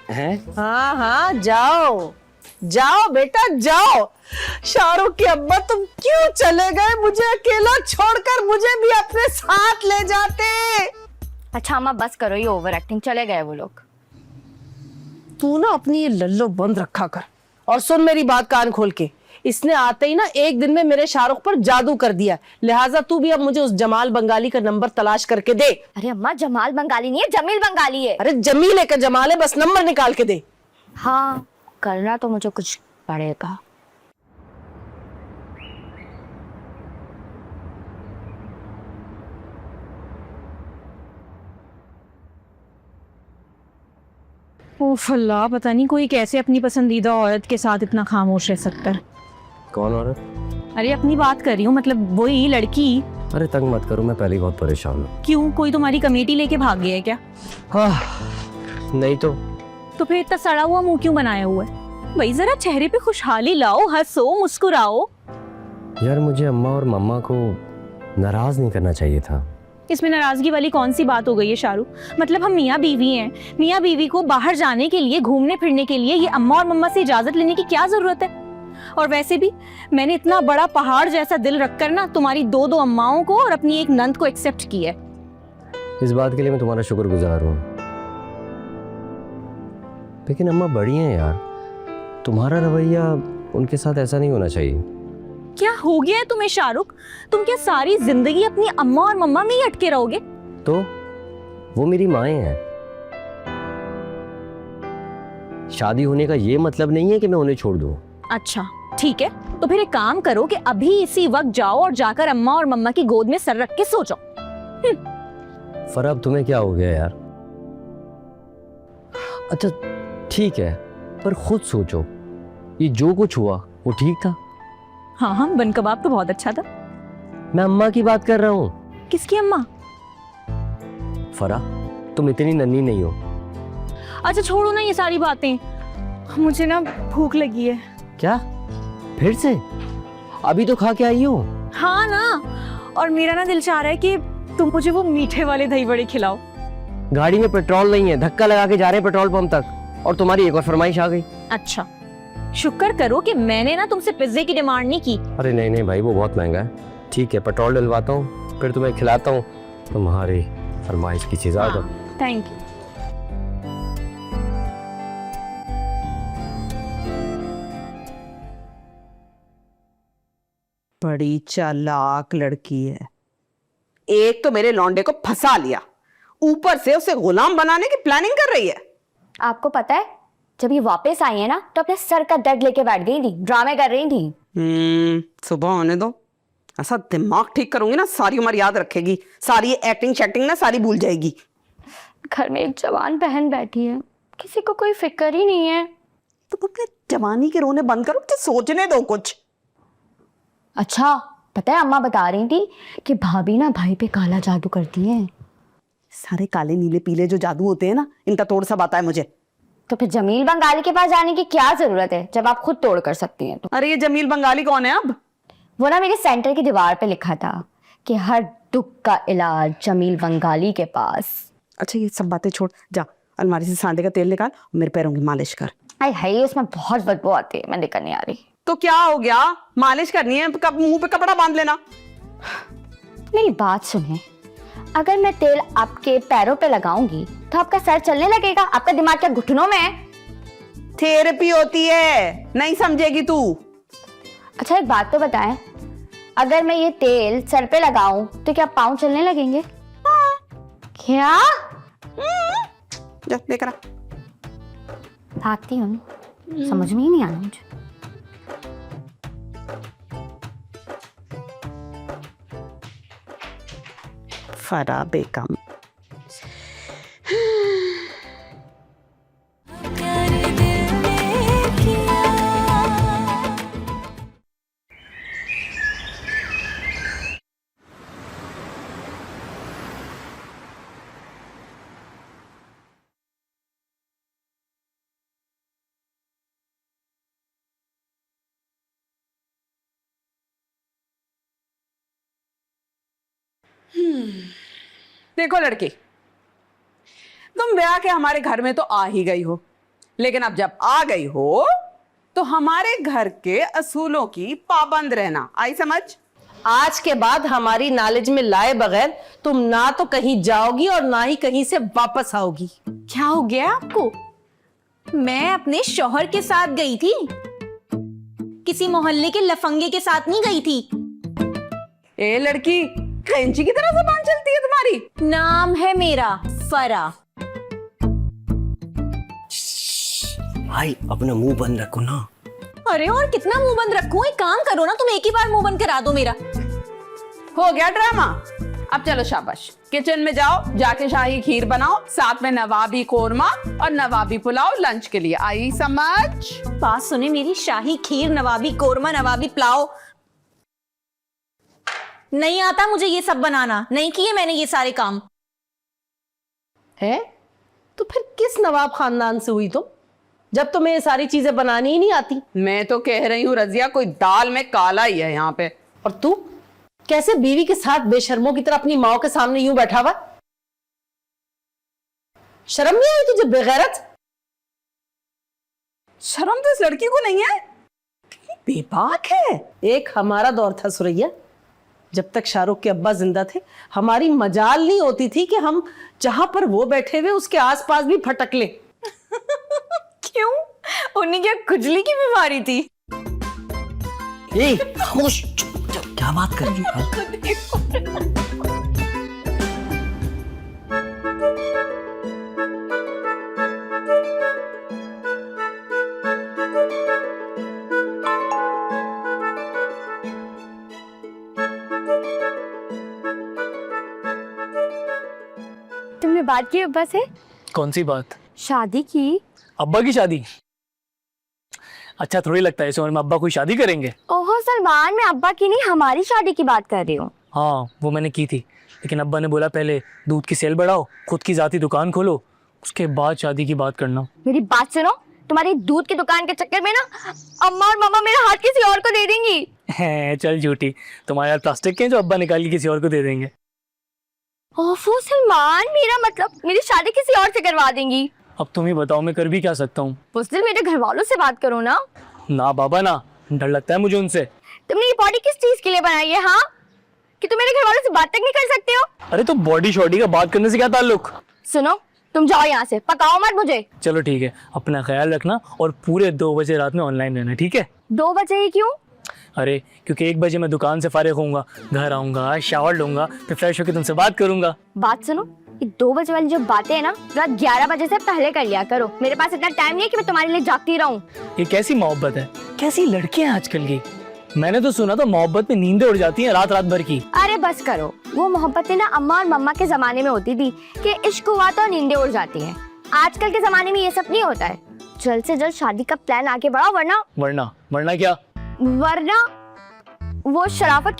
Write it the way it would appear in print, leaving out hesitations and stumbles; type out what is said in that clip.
हैं? हाँ हाँ जाओ जाओ बेटा जाओ। शाहरुख के अब्बा तुम क्यों चले गए? मुझे अकेला छोड़कर, मुझे भी अपने साथ ले जाते। अच्छा अम्मा बस करो ये ओवर एक्टिंग, चले गए वो लोग। तू ना अपनी ये लल्लो बंद रखा कर और सुन मेरी बात कान खोल के। इसने आते ही ना एक दिन में मेरे शाहरुख पर जादू कर दिया, लिहाजा तू भी अब मुझे उस जमाल बंगाली का नंबर तलाश करके दे। अरे अम्मा जमाल बंगाली नहीं है, जमील बंगाली है। अरे जमील है का जमाल है, बस नंबर निकाल के दे। हाँ करना तो मुझे कुछ पड़ेगा। उफ अल्लाह, पता नहीं कोई कैसे अपनी पसंदीदा औरत के साथ इतना खामोश रह सकता है। कौन औरत? अरे अपनी बात कर रही हूँ, मतलब वही लड़की। अरे तंग मत करो, मैं पहले ही बहुत परेशान हूँ। क्यों, कोई तुम्हारी कमेटी लेके भाग गया है क्या? नहीं तो फिर इतना सड़ा हुआ मुंह क्यों बनाया हुआ है? भाई जरा चेहरे पे खुशहाली लाओ, हंसो मुस्कुराओ। यार मुझे अम्मा और मम्मा को नाराज नहीं करना चाहिए था। इसमें नाराजगी वाली कौन सी बात हो गई है शाहरुख? मतलब हम मियाँ बीवी हैं, मियाँ बीवी को बाहर जाने के लिए, घूमने फिरने के लिए ये अम्मा और मम्मा से इजाजत लेने की क्या जरूरत है? और वैसे भी मैंने इतना बड़ा पहाड़ जैसा दिल रखकर ना तुम्हारी दो अम्माओं को और अपनी एक नंद को एक्सेप्ट किया है। इस बात के लिए मैं तुम्हारा शुक्रगुजार हूँ, लेकिन अम्मा बड़ी हैं यार, तुम्हारा रवैया उनके साथ ऐसा नहीं होना चाहिए। क्या हो गया है तुम्हें शाहरुख? तुम क्या सारी जिंदगी अपनी अम्मा और मम्मा में ही अटके रहोगे? तो वो मेरी माएँ हैं। शादी होने का ये मतलब नहीं है कि मैं उन्हें छोड़ दूं। अच्छा ठीक है, तो फिर एक काम करो कि अभी इसी वक्त जाओ और जाकर अम्मा और मम्मा की गोद में सर रख के सो जाओ। फराब तुम्हें क्या हो गया यार? अच्छा ठीक है, पर खुद सोचो, ये जो कुछ हुआ वो ठीक था? हाँ हाँ, बन कबाब तो बहुत अच्छा था। मैं अम्मा की बात कर रहा हूँ। किसकी अम्मा? फरा, तुम इतनी नन्ही नहीं हो। अच्छा छोड़ो ना ये सारी बातें, मुझे ना भूख लगी है। क्या फिर से? अभी तो खा के आई हो। हाँ ना, और मेरा ना दिल चाह रहा है कि तुम मुझे वो मीठे वाले दही बड़े खिलाओ। गाड़ी में पेट्रोल नहीं है, धक्का लगा के जा रहे हैं पेट्रोल पंप तक, और तुम्हारी एक और फरमाइश आ गई। अच्छा शुक्र करो कि मैंने ना तुमसे पिज्जे की डिमांड नहीं की। अरे नहीं नहीं भाई, वो बहुत महंगा है। ठीक है, पेट्रोल डलवाता हूँ, फिर तुम्हें खिलाता हूँ तुम्हारी फरमाइश की चीज। आ जाओ। Thank you. बड़ी चालाक लड़की है। एक तो मेरे लौंडे को फंसा लिया, ऊपर से उसे गुलाम बनाने की प्लानिंग कर रही है। आपको पता है जब ये वापस आई है ना तो अपने सर का दर्द लेके बैठ गई थी, ड्रामे कर रही थी। सुबह होने दो, ऐसा दिमाग ठीक करूंगी ना सारी उम्र याद रखेगी। सारी एक्टिंग शैक्टिंग ना सारी भूल जाएगी। घर में एक जवान बहन बैठी है, किसी को कोई फिक्र ही नहीं है। तुम अपने जवानी के रोने बंद करो, मुझे सोचने दो कुछ। अच्छा पता है अम्मा बता रही थी कि भाभी ना भाई पे काला जादू करती है। सारे काले नीले पीले जो जादू होते हैं ना, इनका तोड़ सब आता है मुझे। तो फिर जमील बंगाली के पास जाने की क्या जरूरत है जब आप खुद तोड़ कर सकती हैं? तो अरे ये जमील बंगाली कौन है अब? वो ना मेरे सेंटर की दीवार पे लिखा था कि हर दुख का इलाज जमील बंगाली के पास। अच्छा ये सब बातें छोड़, जा अलमारी से सांडे का तेल निकाल और मेरे पैरों की मालिश कर। आई हाय उसमें बहुत बदबू आती है, मैं लेकर नहीं आ रही। तो क्या हो गया, मालिश करनी है, मुंह पे कपड़ा बांध लेना। मेरी बात सुनिए, अगर मैं तेल आपके पैरों पे लगाऊंगी तो आपका सर चलने लगेगा? आपका दिमाग क्या घुटनों में है? थेरेपी होती है, नहीं समझेगी तू। अच्छा एक बात तो बताएं, अगर मैं ये तेल सर पे लगाऊं तो क्या पाँव चलने लगेंगे? क्या? जा लेकर आ। भागती हूँ, समझ में ही नहीं आ रहा मुझे। फरा बेकम। देखो लड़की, तुम ब्याह के हमारे घर में तो आ ही गई हो, लेकिन अब जब आ गई हो तो हमारे घर के असूलों की पाबंद रहना। आई समझ? आज के बाद हमारी नॉलेज में लाए बगैर तुम ना तो कहीं जाओगी और ना ही कहीं से वापस आओगी। क्या हो गया आपको? मैं अपने शौहर के साथ गई थी, किसी मोहल्ले के लफंगे के साथ नहीं गई थी। ए लड़की, कैंची की तरह जुबान चलती है तुम्हारी। नाम है मेरा फरा। भाई अपना मुंह बंद रखो ना। अरे और कितना मुंह बंद रखूं? एक काम करो ना, तुम एक ही बार मुंह बंद करा दो मेरा। हो गया ड्रामा। अब चलो शाबाश, किचन में जाओ, जाके शाही खीर बनाओ, साथ में नवाबी कोरमा और नवाबी पुलाव लंच के लिए। आई समझ? बात सुने मेरी, शाही खीर, नवाबी कोरमा, नवाबी पुलाव नहीं आता मुझे ये सब बनाना। नहीं किए मैंने ये सारे काम। है तो फिर किस नवाब खानदान से हुई तुम, जब तुम्हें ये सारी चीजें बनानी ही नहीं आती? मैं तो कह रही हूँ रजिया, कोई दाल में काला ही है यहाँ पे। और तू कैसे बीवी के साथ बेशर्मों की तरह अपनी माँ के सामने यूं बैठा हुआ? शर्म नहीं आई तुझे बेगैरत? शर्म तो इस लड़की को नहीं है, बेबाक है। एक हमारा दौर था सुरैया, जब तक शाहरुख के अब्बा जिंदा थे हमारी मजाल नहीं होती थी कि हम जहां पर वो बैठे हुए उसके आसपास भी फटक ले। क्यों? उन्हें क्या खुजली की बीमारी थी? ए खामोश, क्या बात कर रही हो? तुमने बात की अब्बा से? कौन सी बात? शादी की। अब्बा की शादी? अच्छा थोड़ी लगता है इस उम्र में अब्बा कोई शादी करेंगे? ओहो सलमान, मैं अब्बा की नहीं हमारी शादी की बात कर रही हूँ। हाँ वो मैंने की थी, लेकिन अब्बा ने बोला पहले दूध की सेल बढ़ाओ, खुद की जाती दुकान खोलो, उसके बाद शादी की बात करना। मेरी बात सुनो, तुम्हारी दूध की दुकान के चक्कर में ना अम्मा और मामा मेरा हाथ किसी और को दे देंगी। है चल झूठी, तुम्हारे यार प्लास्टिक के हैं जो अब्बा निकाल के किसी और को दे देंगे। ओफो सलमान, मेरा मतलब मेरी शादी किसी और से करवा देंगी। अब तुम ही बताओ मैं कर भी क्या सकता हूँ? बुज़दिल, मेरे घर वालों से बात करो ना। ना बाबा ना, डर लगता है मुझे उनसे। तुमने ये बॉडी किस चीज के लिए बनाई है हाँ, कि तुम मेरे घर वालों से बात तक नहीं कर सकते हो? अरे तो बॉडी शॉडी का बात करने से क्या ताल्लुक? सुनो, तुम जाओ यहाँ से, पकाओ मत मुझे। चलो ठीक है, अपना ख्याल रखना और पूरे 2 बजे रात में ऑनलाइन रहना, ठीक है? 2 बजे ही क्यों? अरे क्योंकि 1 बजे मैं दुकान से फारिग होऊंगा, घर आऊंगा, शावर लूंगा, फिर फ्रेश होकर तुमसे बात करूंगा। बात सुनो, ये 2 बजे वाली जो बातें हैं ना, रात 11 बजे से पहले कर लिया करो। मेरे पास इतना टाइम नहीं है कि मैं तुम्हारे लिए जागती रहूं। ये कैसी मोहब्बत है, कैसी लड़कियां आजकल की। मैंने तो सुना था मोहब्बत में नींदें उड़ जाती हैं रात रात भर की। अरे बस करो, वो मोहब्बतें ना अम्मा और मम्मा के जमाने में होती थी कि इश्क हुआ तो नींदें उड़ जाती हैं। आजकल के जमाने में ये सब नहीं होता है। जल्द से जल्द शादी का प्लान आगे बढ़ाओ, वरना वरना क्या? वरना वो शराफत